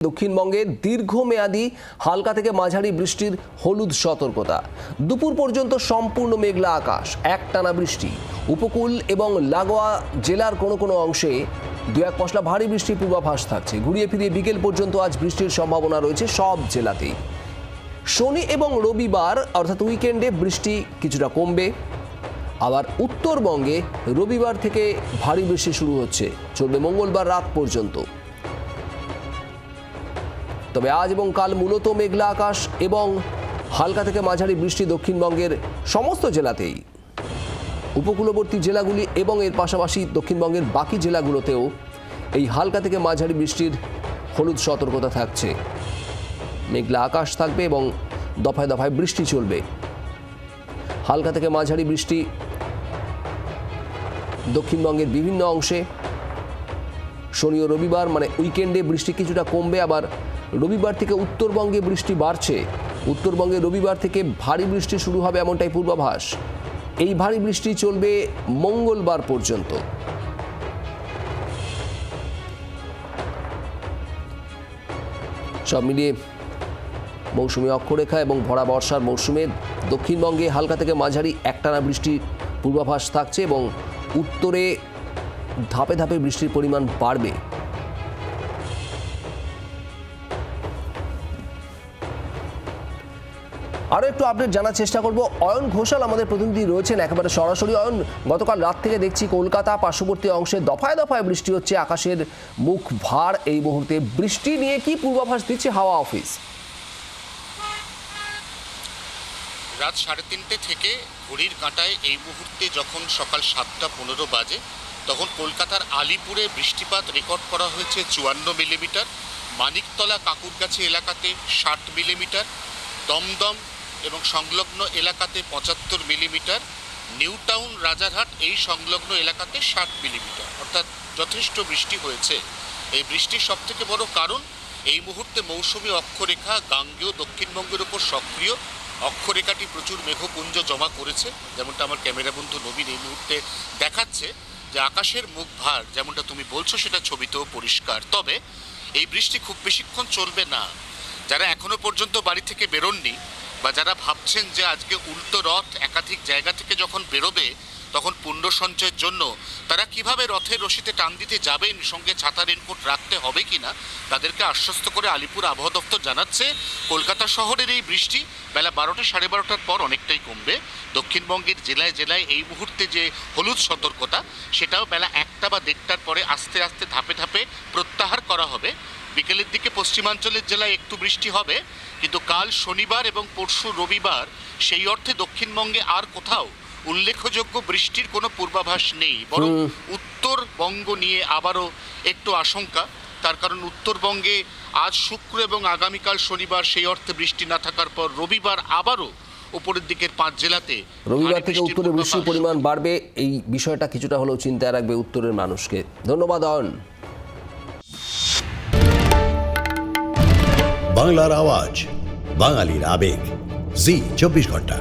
দক্ষিণবঙ্গে দীর্ঘমেয়াদী হালকা থেকে মাঝারি বৃষ্টির হলুদ সতর্কতা। দুপুর পর্যন্ত সম্পূর্ণ মেঘলা আকাশ, একটানা বৃষ্টি। উপকূল এবং লাগোয়া জেলার কোনো কোনো অংশে দু এক পশলা ভারী বৃষ্টির পূর্বাভাস থাকছে। ঘুরিয়ে ফিরিয়ে বিকেল পর্যন্ত আজ বৃষ্টির সম্ভাবনা রয়েছে সব জেলাতেই। শনি এবং রবিবার অর্থাৎ উইকেন্ডে বৃষ্টি কিছুটা কমবে। আবার উত্তরবঙ্গে রবিবার থেকে ভারী বৃষ্টি শুরু হচ্ছে, চলবে মঙ্গলবার রাত পর্যন্ত। তবে আজ এবং কাল মূলত মেঘলা আকাশ এবং হালকা থেকে মাঝারি বৃষ্টি দক্ষিণবঙ্গের সমস্ত জেলাতেই। উপকূলবর্তী জেলাগুলি এবং এর পাশাপাশি দক্ষিণবঙ্গের বাকি জেলাগুলোতেও এই হালকা থেকে মাঝারি বৃষ্টির হলুদ সতর্কতা থাকছে। মেঘলা আকাশ থাকবে এবং দফায় দফায় বৃষ্টি চলবে। হালকা থেকে মাঝারি বৃষ্টি দক্ষিণবঙ্গের বিভিন্ন অংশে। শনি ও রবিবার মানে উইকেন্ডে বৃষ্টি কিছুটা কমবে। আবার রবিবার থেকে উত্তরবঙ্গে বৃষ্টি বাড়ছে। উত্তরবঙ্গে রবিবার থেকে ভারী বৃষ্টি শুরু হবে এমনটাই পূর্বাভাস। এই ভারী বৃষ্টি চলবে মঙ্গলবার পর্যন্ত। সব মিলিয়ে মৌসুমী অক্ষরেখা এবং ভরা বর্ষার মৌসুমে দক্ষিণবঙ্গে হালকা থেকে মাঝারি একটানা বৃষ্টির পূর্বাভাস থাকছে এবং উত্তরে ধাপে ধাপে বৃষ্টির পরিমাণ বাড়বে। আরও একটু আপডেট জানার চেষ্টা করব। অয়ন ঘোষাল আমাদের প্রতিনিধি রয়েছেন একেবারে সরাসরি। অয়ন, গতকাল রাত থেকে দেখছি কলকাতা পার্শ্ববর্তী অংশে দফায় দফায় বৃষ্টি হচ্ছে, আকাশের মুখ ভার এই মুহূর্তে। বৃষ্টি নিয়ে কি পূর্বাভাস দিচ্ছে হাওয়া অফিস? রাত 3:30 থেকে ঘড়ির কাঁটায় এই মুহূর্তে যখন সকাল 7:15 বাজে, তখন কলকাতার আলিপুরে বৃষ্টিপাত রেকর্ড করা হয়েছে 54 মিলিমিটার, মানিকতলা কাকুরগাছি এলাকাতে 60 মিলিমিটার, দমদম এবং সংলগ্ন এলাকাতে 75 মিলিমিটার, নিউ টাউন রাজারহাট এই সংলগ্ন এলাকাতে 60 মিলিমিটার, অর্থাৎ যথেষ্ট বৃষ্টি হয়েছে। এই বৃষ্টির সবথেকে বড় কারণ এই মুহূর্তে মৌসুমী অক্ষরেখা গাঙ্গেয় দক্ষিণবঙ্গের উপর সক্রিয়। অক্ষরেখাটি প্রচুর মেঘপুঞ্জ জমা করেছে, যেমনটা আমার ক্যামেরা বন্ধু নবীন এই মুহূর্তে দেখাচ্ছে যে আকাশের মুখ ভার যেমনটা তুমি বলছো সেটা ছবিতেও পরিষ্কার। তবে এই বৃষ্টি খুব বেশিক্ষণ চলবে না। যারা এখনো পর্যন্ত বাড়ি থেকে বেরোননি বা যারা ভাবছেন যে আজকে উল্টো রথ একাধিক জায়গা থেকে যখন বেরোবে তখন পুণ্য সঞ্চয়ের জন্য তারা কিভাবে রথের রশিতে টান দিতে যাবেন, সঙ্গে ছাতা রেনকোট রাখতে হবে কিনা, তাদেরকে আশ্বস্ত করে আলিপুর আবহাওয়া দপ্তর জানাচ্ছে কলকাতা শহরের এই বৃষ্টি বেলা 12টা 12:30টার পর অনেকটাই কমবে। দক্ষিণবঙ্গের জেলায় জেলায় এই মুহূর্তে যে হলুদ সতর্কতা সেটাও বেলা 1টা বা 1:30টার পরে আস্তে আস্তে ধাপে ধাপে প্রত্যাহার করা হবে। বিকেলের দিকে পশ্চিমাঞ্চলের জেলায় একটু বৃষ্টি হবে, কিন্তু কাল শনিবার এবং পরশু রবিবার সেই অর্থে দক্ষিণবঙ্গে আর কোথাও উল্লেখযোগ্য বৃষ্টির কোনো পূর্বাভাস নেই। বরং উত্তরবঙ্গ নিয়ে আবারও একটু আশঙ্কা। তার কারণ উত্তরবঙ্গে আজ শুক্র এবং আগামীকাল শনিবার সেই অর্থে বৃষ্টি না থাকার পর রবিবার আবারও উপরের দিকের 5 জেলাতে রবিবার থেকে উত্তরে বৃষ্টির পরিমাণ বাড়বে। এই বিষয়টা কিছুটা হলেও চিন্তায় রাখবে উত্তরের মানুষকে। ধন্যবাদ অয়ন। বাংলার আওয়াজ, বাঙালির আবেগ, জি 24 ঘন্টা।